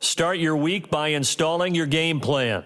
Start your week by installing your game plan.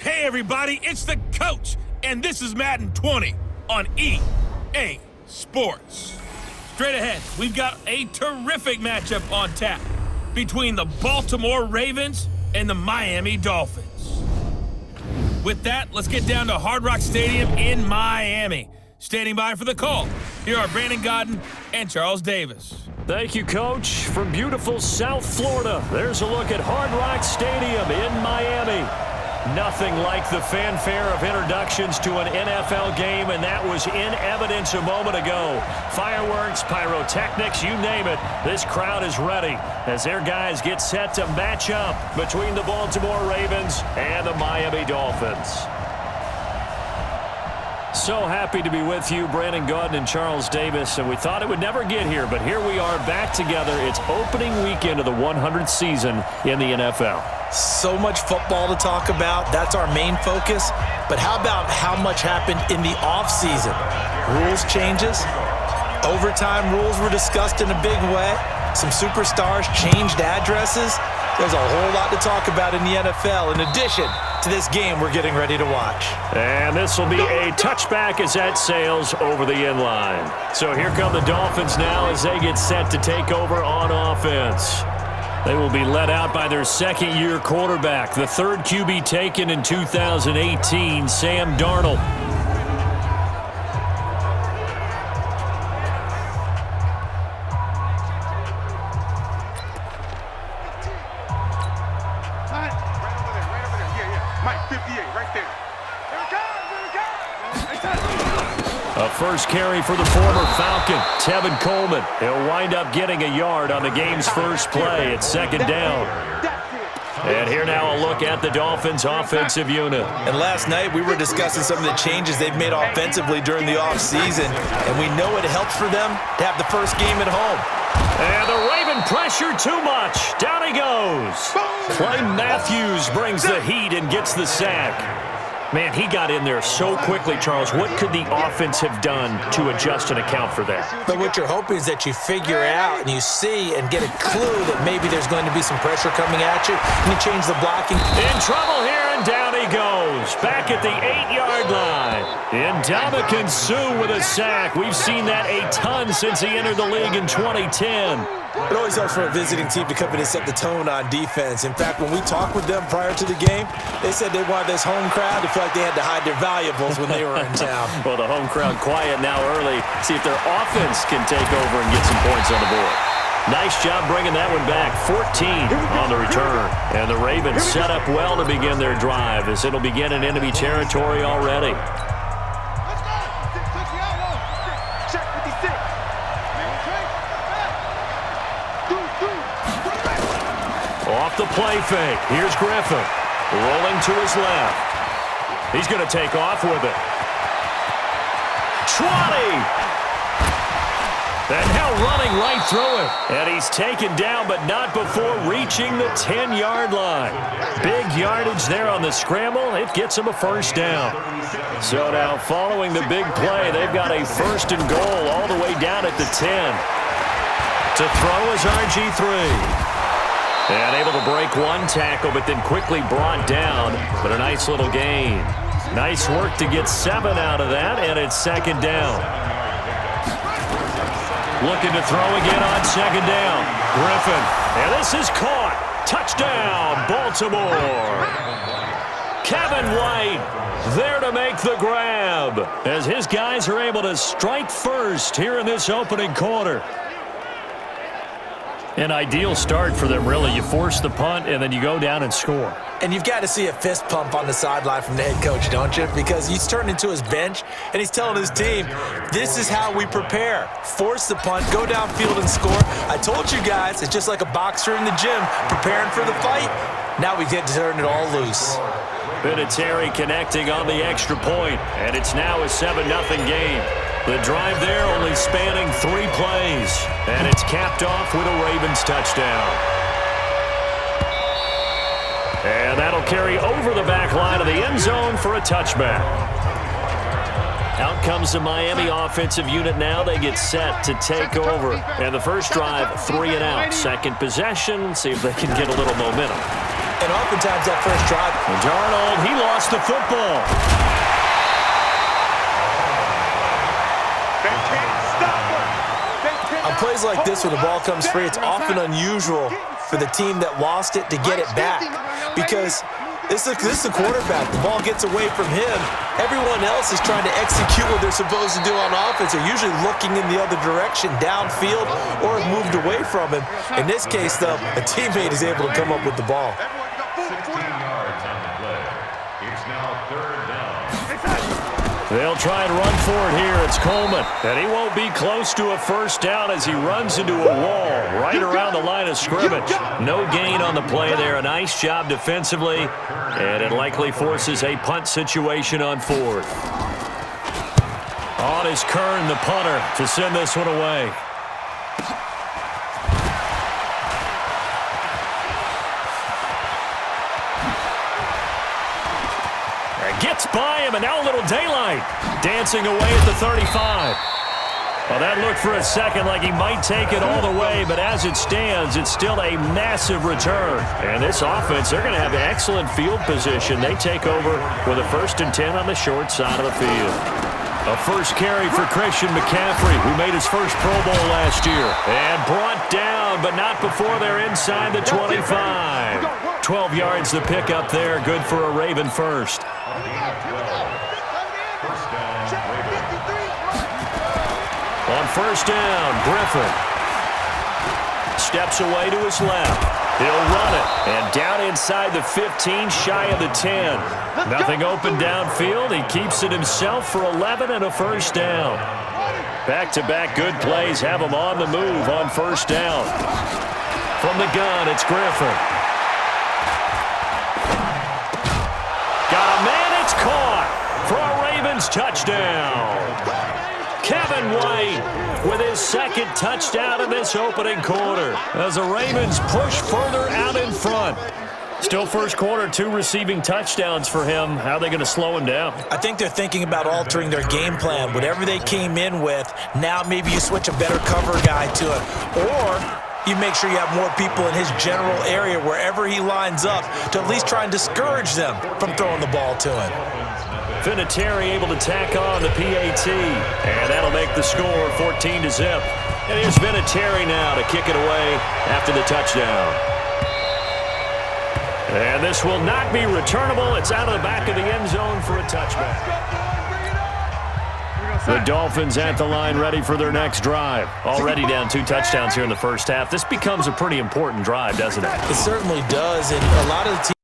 Hey everybody, it's the coach, and this is Madden 20 on EA Sports. Straight ahead, we've got a terrific matchup on tap between the Baltimore Ravens and the Miami Dolphins. With that, let's get down to Hard Rock Stadium in Miami. Standing by for the call, here are Brandon Godden and Charles Davis. Thank you, Coach. From beautiful South Florida, there's a look at Hard Rock Stadium in Miami. Nothing like the fanfare of introductions to an NFL game, and that was in evidence a moment ago. Fireworks, pyrotechnics, you name it. This crowd is ready as their guys get set to match up between the Baltimore Ravens and the Miami Dolphins. So happy to be with you, Brandon Godden and Charles Davis, and we thought it would never get here, but here we are back together. It's opening weekend of the 100th season in the NFL. So much football to talk about. That's our main focus. But how about how much happened in the offseason? Rules changes. Overtime rules were discussed in a big way. Some superstars changed addresses. There's a whole lot to talk about in the NFL in addition to this game we're getting ready to watch. And this will be a touchback as that sails over the end line. So here come the Dolphins now as they get set to take over on offense. They will be led out by their second-year quarterback, the third QB taken in 2018, Sam Darnold. A first carry for the former Falcon, Tevin Coleman. He'll wind up getting a yard on the game's first play. It's second down. And here now a look at the Dolphins' offensive unit. And last night we were discussing some of the changes they've made offensively during the offseason, and we know it helps for them to have the first game at home. And the Raven pressure too much. Down he goes. Clay Matthews brings the heat and gets the sack. Man, he got in there so quickly, Charles. What could the offense have done to adjust and account for that? But what you're hoping is that you figure out and you see and get a clue that maybe there's going to be some pressure coming at you, and you change the blocking. In trouble here, and down he goes. Back at the 8-yard line. Ndamukong Suh with a sack. We've seen that a ton since he entered the league in 2010. It always helps for a visiting team to come in and set the tone on defense. In fact, when we talked with them prior to the game, they said they wanted this home crowd to feel like they had to hide their valuables when they were in town. Well, the home crowd quiet now early. See if their offense can take over and get some points on the board. Nice job bringing that one back. 14 on the return. And the Ravens set up well to begin their drive as it'll begin in enemy territory already. Off the play fake. Here's Griffin. Rolling to his left. He's going to take off with it. 20! And now running right through it. And he's taken down, but not before reaching the 10-yard line. Big yardage there on the scramble. It gets him a first down. So now following the big play, they've got a first and goal all the way down at the 10. To throw is RG3. And able to break one tackle, but then quickly brought down. But a nice little gain. Nice work to get 7 out of that, and it's second down. Looking to throw again on second down. Griffin. And this is caught. Touchdown, Baltimore. Kevin White there to make the grab as his guys are able to strike first here in this opening quarter. An ideal start for them, really. You force the punt, and then you go down and score. And you've got to see a fist pump on the sideline from the head coach, don't you? Because he's turned into his bench, and he's telling his team, this is how we prepare. Force the punt, go downfield and score. I told you guys, it's just like a boxer in the gym preparing for the fight. Now we get to turn it all loose. Vinatieri connecting on the extra point, and it's now a 7-0 game. The drive there only spanning 3 plays, and it's capped off with a Ravens touchdown. And that'll carry over the back line of the end zone for a touchback. Out comes the Miami offensive unit now. They get set to take over. And the first drive, 3 and out. Second possession, see if they can get a little momentum. And oftentimes that first drive. And Darnold, he lost the football. On plays like this, when the ball comes free, it's often unusual for the team that lost it to get it back, because this is the quarterback. The ball gets away from him. Everyone else is trying to execute what they're supposed to do on offense. They're usually looking in the other direction, downfield, or have moved away from him. In this case, though, a teammate is able to come up with the ball. 16 yards on the play. It's now third down. They'll try and run for it here. It's Coleman. And he won't be close to a first down as he runs into a wall right around the line of scrimmage. No gain on the play there. A nice job defensively. And it likely forces a punt situation on fourth. On is Kern, the punter, to send this one away. Gets by him, and now a little daylight. Dancing away at the 35. Well, that looked for a second like he might take it all the way, but as it stands, it's still a massive return. And this offense, they're going to have excellent field position. They take over with a 1st and 10 on the short side of the field. A first carry for Christian McCaffrey, who made his first Pro Bowl last year. And brought down, but not before they're inside the 25. 12 yards the pick up there. Good for a Raven first. On first down, Griffin steps away to his left. He'll run it. And down inside the 15, shy of the 10. Nothing open downfield. He keeps it himself for 11 and a first down. Back-to-back good plays have him on the move on first down. From the gun, it's Griffin. Got a man, it's caught for a Ravens touchdown. Kevin White with his second touchdown in this opening quarter as the Ravens push further out in front. Still first quarter, 2 receiving touchdowns for him. How are they going to slow him down? I think they're thinking about altering their game plan. Whatever they came in with, now maybe you switch a better cover guy to it. Or you make sure you have more people in his general area wherever he lines up to at least try and discourage them from throwing the ball to him. Vinatieri able to tack on the PAT, and that'll make the score 14-0. And here's Vinatieri now to kick it away after the touchdown. And this will not be returnable. It's out of the back of the end zone for a touchback. The Dolphins at the line ready for their next drive. Already down 2 touchdowns here in the first half. This becomes a pretty important drive, doesn't it? It certainly does, and a lot of the teams